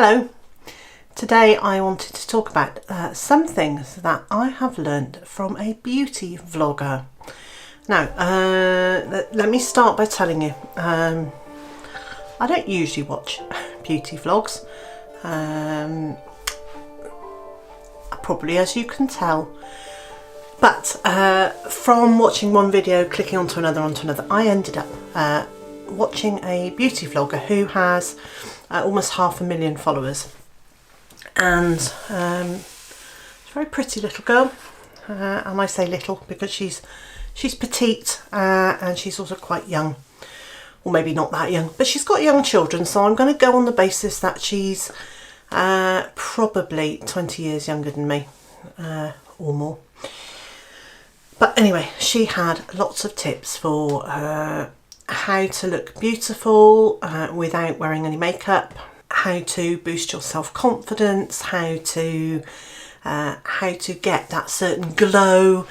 Hello. Today I wanted to talk about some things that I have learned from a beauty vlogger. Now, let me start by telling you, I don't usually watch beauty vlogs, probably as you can tell, but from watching one video, clicking onto another, I ended up watching a beauty vlogger who has almost 500,000 followers, and a very pretty little girl, and I say little because she's petite, and she's also quite young, or maybe not that young, but she's got young children, so I'm going to go on the basis that she's probably 20 years younger than me, or more. But anyway, she had lots of tips for how to look beautiful without wearing any makeup, how to boost your self-confidence, how to get that certain glow,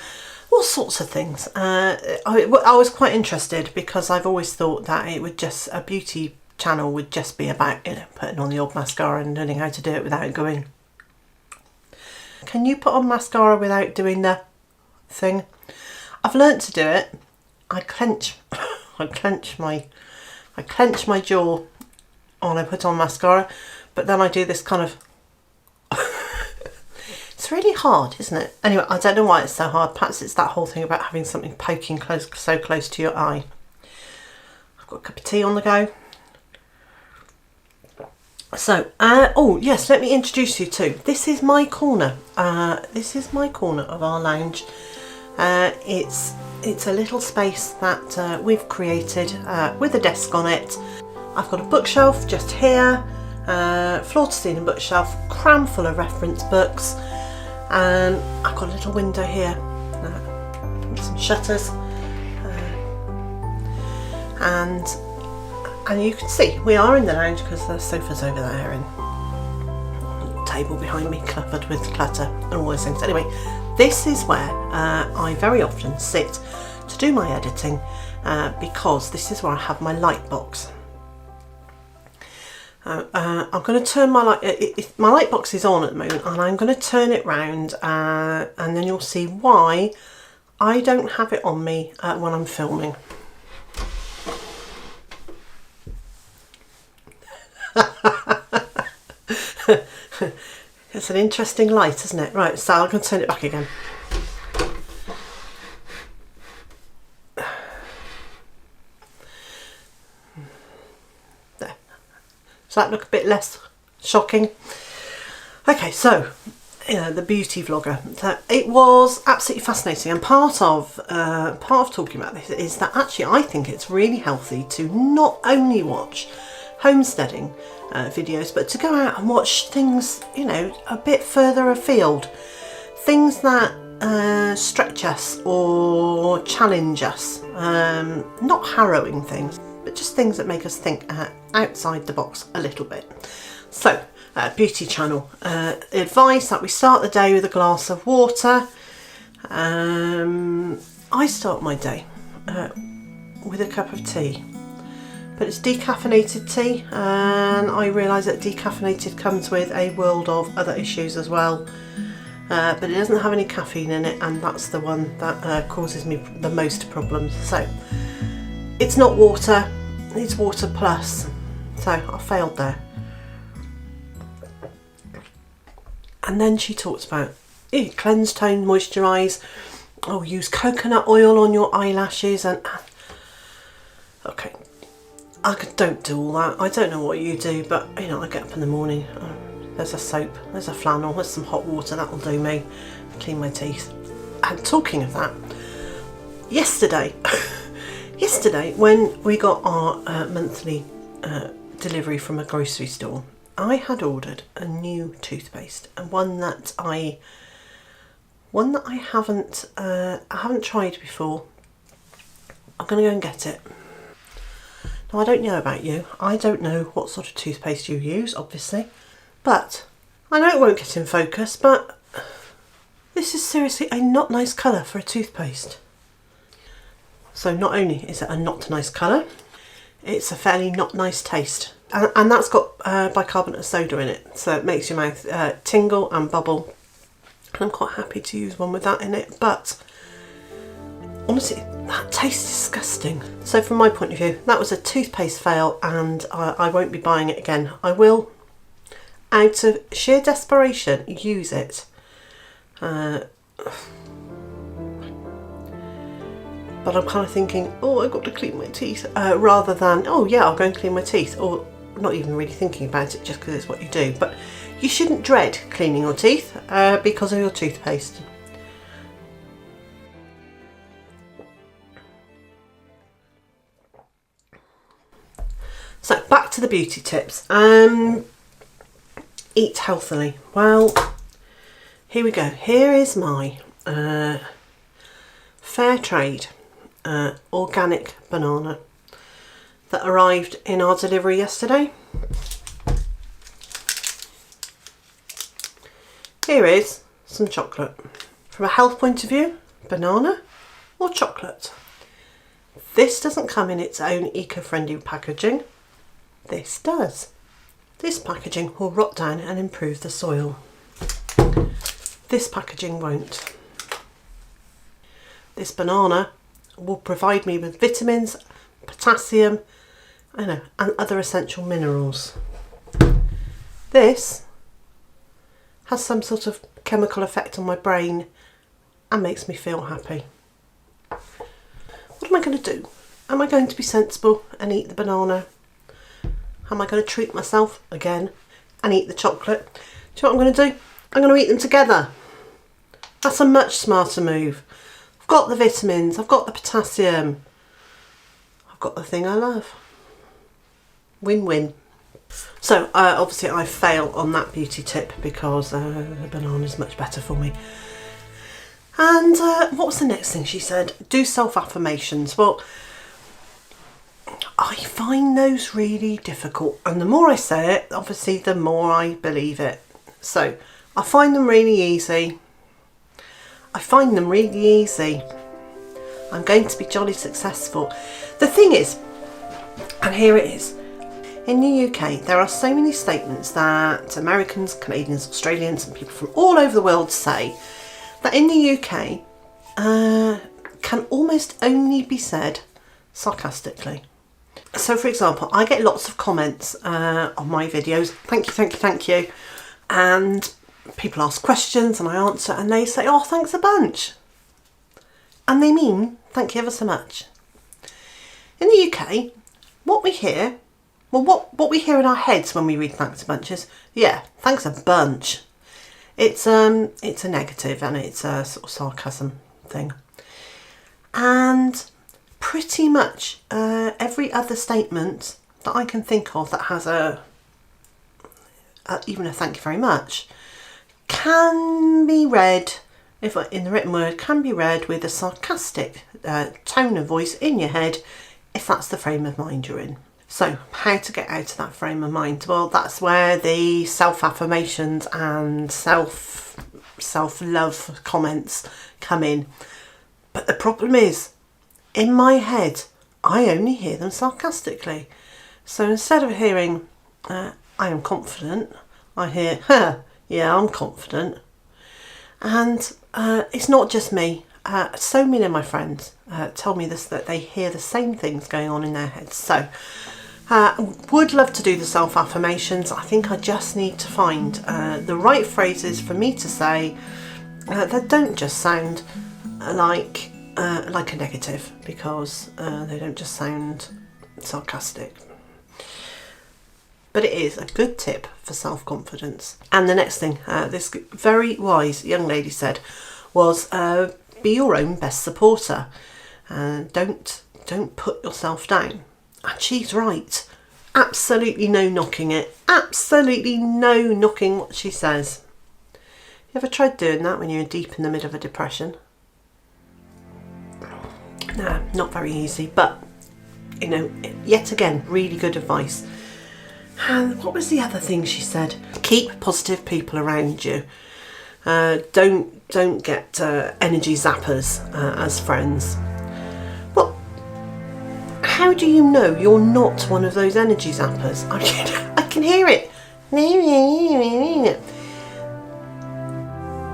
all sorts of things. I was quite interested because I've always thought that a beauty channel would just be about, putting on the old mascara and learning how to do it without going, can you put on mascara without doing the thing? I've learnt to do it. I clench my jaw when I put on mascara, but then I do this kind of it's really hard, isn't it? Anyway, I don't know why it's so hard. Perhaps it's that whole thing about having something poking so close to your eye. I've got a cup of tea on the go. So, oh yes, let me introduce you to, this is my corner. This is my corner of our lounge. It's a little space that we've created with a desk on it. I've got a bookshelf just here, floor to ceiling bookshelf, cram full of reference books, and I've got a little window here with some shutters, and you can see we are in the lounge because the sofa's over there and a table behind me covered with clutter and all those things. Anyway, this is where I very often sit to do my editing, because this is where I have my light box. I'm going to turn my light, my light box is on at the moment, and I'm going to turn it round, and then you'll see why I don't have it on me when I'm filming. It's an interesting light, isn't it? Right, so I'm going to turn it back again. There. Does that look a bit less shocking? Okay, so the beauty vlogger. So it was absolutely fascinating, and part of talking about this is that actually I think it's really healthy to not only watch homesteading videos, but to go out and watch things, a bit further afield, things that stretch us or challenge us, not harrowing things, but just things that make us think outside the box a little bit. So beauty channel advice that we start the day with a glass of water. I start my day with a cup of tea, but it's decaffeinated tea, and I realise that decaffeinated comes with a world of other issues as well, but it doesn't have any caffeine in it, and that's the one that causes me the most problems. So it's not water, it's water plus, so I failed there. And then she talks about cleanse, tone, moisturise, use coconut oil on your eyelashes, and okay, I don't do all that. I don't know what you do, but I get up in the morning, there's a soap, there's a flannel, there's some hot water, that'll do me, clean my teeth. And talking of that, yesterday when we got our monthly delivery from a grocery store, I had ordered a new toothpaste, and one that I haven't tried before. I'm going to go and get it. Now, I don't know about you. I don't know what sort of toothpaste you use, obviously, but I know it won't get in focus, but this is seriously a not nice colour for a toothpaste. So not only is it a not nice colour, it's a fairly not nice taste. and that's got bicarbonate of soda in it, so it makes your mouth tingle and bubble. And I'm quite happy to use one with that in it, but honestly, that tastes disgusting. So from my point of view, that was a toothpaste fail, and I won't be buying it again. I will, out of sheer desperation, use it. But I'm kind of thinking, oh, I've got to clean my teeth, rather than, oh yeah, I'll go and clean my teeth, or not even really thinking about it just because it's what you do. But you shouldn't dread cleaning your teeth because of your toothpaste. So back to the beauty tips. Eat healthily. Well, here we go. Here is my fair trade organic banana that arrived in our delivery yesterday. Here is some chocolate. From a health point of view, banana or chocolate. This doesn't come in its own eco-friendly packaging. This does. This packaging will rot down and improve the soil. This packaging won't. This banana will provide me with vitamins, potassium, and other essential minerals. This has some sort of chemical effect on my brain and makes me feel happy. What am I going to do? Am I going to be sensible and eat the banana? Am I going to treat myself again and eat the chocolate? Do you know what I'm going to do? I'm going to eat them together. That's a much smarter move. I've got the vitamins, I've got the potassium, I've got the thing I love. Win-win. So obviously I fail on that beauty tip because the banana is much better for me. And what was the next thing she said? Do self-affirmations. Well, I find those really difficult, and the more I say it, obviously the more I believe it. So I find them really easy. I'm going to be jolly successful. The thing is, and here it is, in the UK there are so many statements that Americans, Canadians, Australians and people from all over the world say that in the UK can almost only be said sarcastically. So for example, I get lots of comments on my videos, thank you, and people ask questions and I answer and they say, oh, thanks a bunch. And they mean thank you ever so much. In the UK, what we hear, well, what we hear in our heads when we read thanks a bunch is, yeah, thanks a bunch. It's a negative and it's a sort of sarcasm thing. And pretty much every other statement that I can think of that has even a thank you very much can be read, if in the written word, can be read with a sarcastic tone of voice in your head if that's the frame of mind you're in. So how to get out of that frame of mind? Well, that's where the self-affirmations and self-love comments come in. But the problem is, in my head, I only hear them sarcastically. So instead of hearing, I am confident, I hear, yeah, I'm confident. And it's not just me. So many of my friends tell me this, that they hear the same things going on in their heads. So would love to do the self-affirmations. I think I just need to find the right phrases for me to say that don't just sound like a negative, because they don't just sound sarcastic. But it is a good tip for self-confidence. And the next thing this very wise young lady said was be your own best supporter. Don't put yourself down. And she's right. Absolutely no knocking it. Absolutely no knocking what she says. You ever tried doing that when you're deep in the middle of a depression? Nah, not very easy, but you know, yet again, really good advice. And what was the other thing she said? Keep positive people around you. Don't get energy zappers as friends. Well, how do you know you're not one of those energy zappers? I can hear it.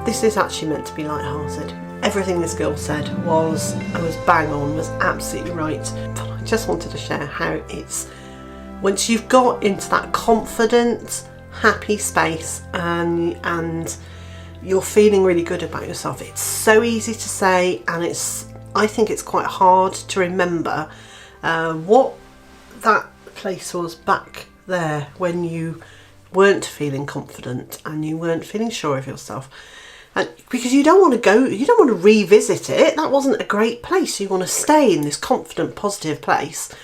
This is actually meant to be light-hearted. Everything this girl said was bang on, was absolutely right. But I just wanted to share how it's, once you've got into that confident, happy space and you're feeling really good about yourself, it's so easy to say, and I think it's quite hard to remember what that place was back there when you weren't feeling confident and you weren't feeling sure of yourself. And because you don't want to go, you don't want to revisit it. That wasn't a great place. You want to stay in this confident, positive place.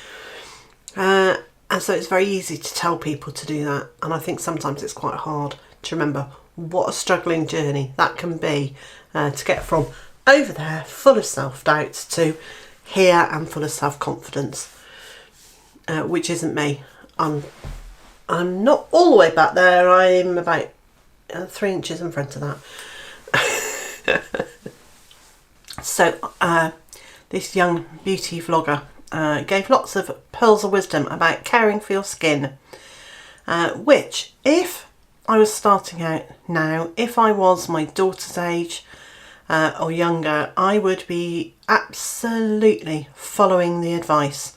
And so it's very easy to tell people to do that. And I think sometimes it's quite hard to remember what a struggling journey that can be to get from over there full of self-doubt to here and full of self-confidence, which isn't me. I'm not all the way back there. I'm about 3 inches in front of that. So this young beauty vlogger gave lots of pearls of wisdom about caring for your skin, which, if I was starting out now, if I was my daughter's age or younger, I would be absolutely following the advice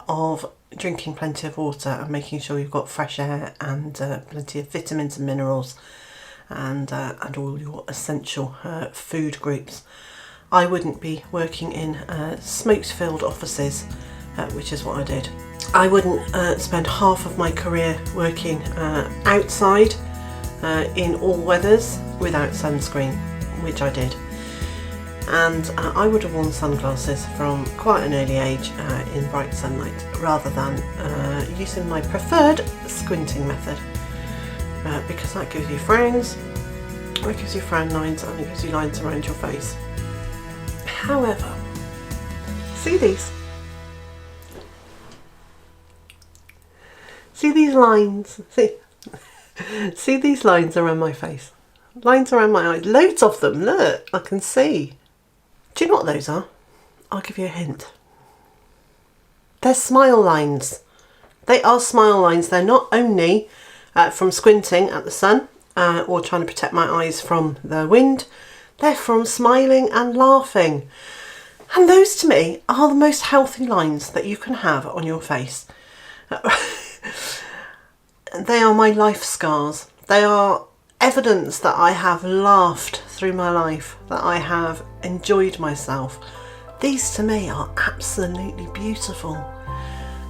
of drinking plenty of water and making sure you've got fresh air and plenty of vitamins and minerals and all your essential food groups. I wouldn't be working in smoke-filled offices, which is what I did. I wouldn't spend half of my career working outside in all weathers without sunscreen, which I did. And I would have worn sunglasses from quite an early age in bright sunlight, rather than using my preferred squinting method, because that gives you frowns, it gives you frown lines, and it gives you lines around your face. However, see these? See these lines? See these lines around my face? Lines around my eyes, loads of them, look, I can see. Do you know what those are? I'll give you a hint. They're smile lines. They are smile lines. They're not only from squinting at the sun or trying to protect my eyes from the wind. They're from smiling and laughing. And those to me are the most healthy lines that you can have on your face. They are my life scars. They are evidence that I have laughed through my life, that I have enjoyed myself. These to me are absolutely beautiful.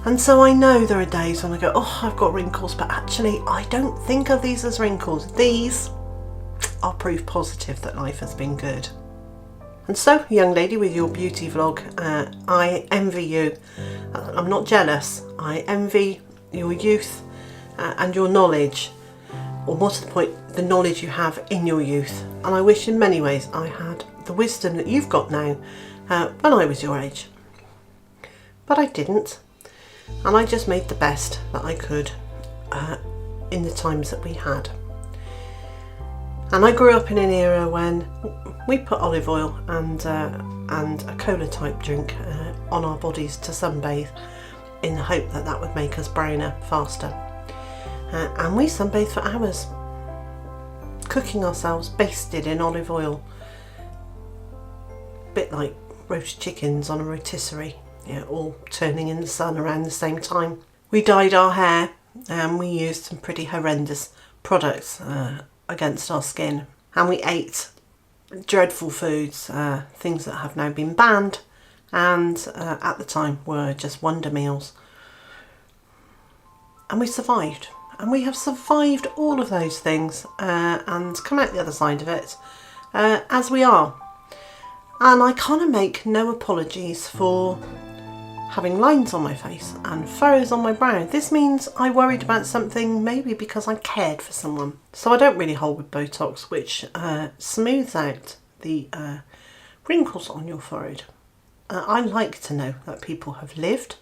And so I know there are days when I go, oh, I've got wrinkles, but actually I don't think of these as wrinkles. These are proof positive that life has been good. And so, young lady with your beauty vlog, I envy you. I'm not jealous. I envy your youth and your knowledge, or more to the point, the knowledge you have in your youth. And I wish in many ways I had the wisdom that you've got now when I was your age. But I didn't. And I just made the best that I could in the times that we had. And I grew up in an era when we put olive oil and a cola type drink on our bodies to sunbathe in the hope that that would make us browner faster. And we sunbathed for hours, cooking ourselves basted in olive oil, a bit like roast chickens on a rotisserie, all turning in the sun around the same time. We dyed our hair and we used some pretty horrendous products against our skin, and we ate dreadful foods, things that have now been banned and at the time were just wonder meals. And we survived. And we have survived all of those things and come out the other side of it as we are. And I kind of make no apologies for having lines on my face and furrows on my brow. This means I worried about something maybe because I cared for someone. So I don't really hold with Botox, which smooths out the wrinkles on your forehead. I like to know that people have lived.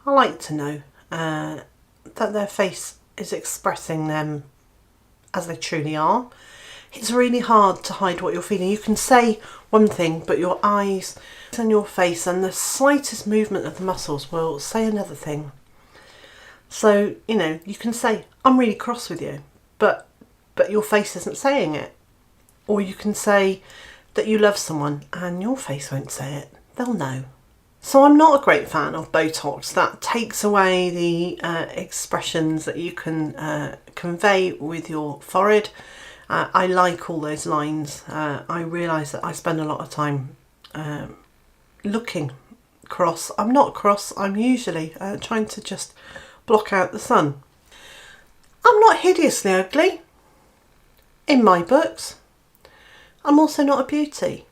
I like to know that their face is expressing them as they truly are, It's really hard to hide what you're feeling. You can say one thing, but your eyes and your face and the slightest movement of the muscles will say another thing. So, you know, you can say, I'm really cross with you, but your face isn't saying it. Or you can say that you love someone and your face won't say it. They'll know. So I'm not a great fan of Botox. That takes away the expressions that you can convey with your forehead. I like all those lines. I realise that I spend a lot of time looking cross. I'm not cross. I'm usually trying to just block out the sun. I'm not hideously ugly in my books. I'm also not a beauty.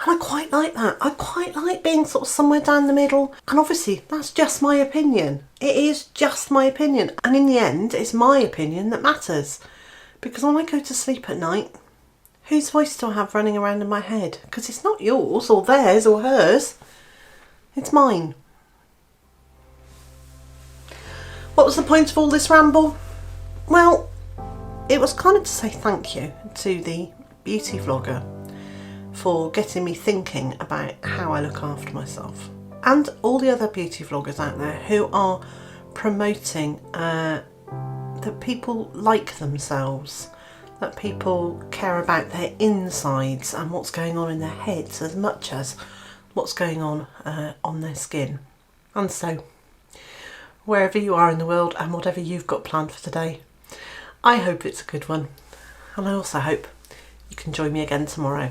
And I quite like that. I quite like being sort of somewhere down the middle. And obviously, that's just my opinion. It is just my opinion. And in the end, it's my opinion that matters. Because when I go to sleep at night, whose voice do I have running around in my head? Because it's not yours or theirs or hers. It's mine. What was the point of all this ramble? Well, it was kind of to say thank you to the beauty vlogger for getting me thinking about how I look after myself, and all the other beauty vloggers out there who are promoting that people like themselves, that people care about their insides and what's going on in their heads as much as what's going on their skin. And so, wherever you are in the world and whatever you've got planned for today, I hope it's a good one, and I also hope you can join me again tomorrow.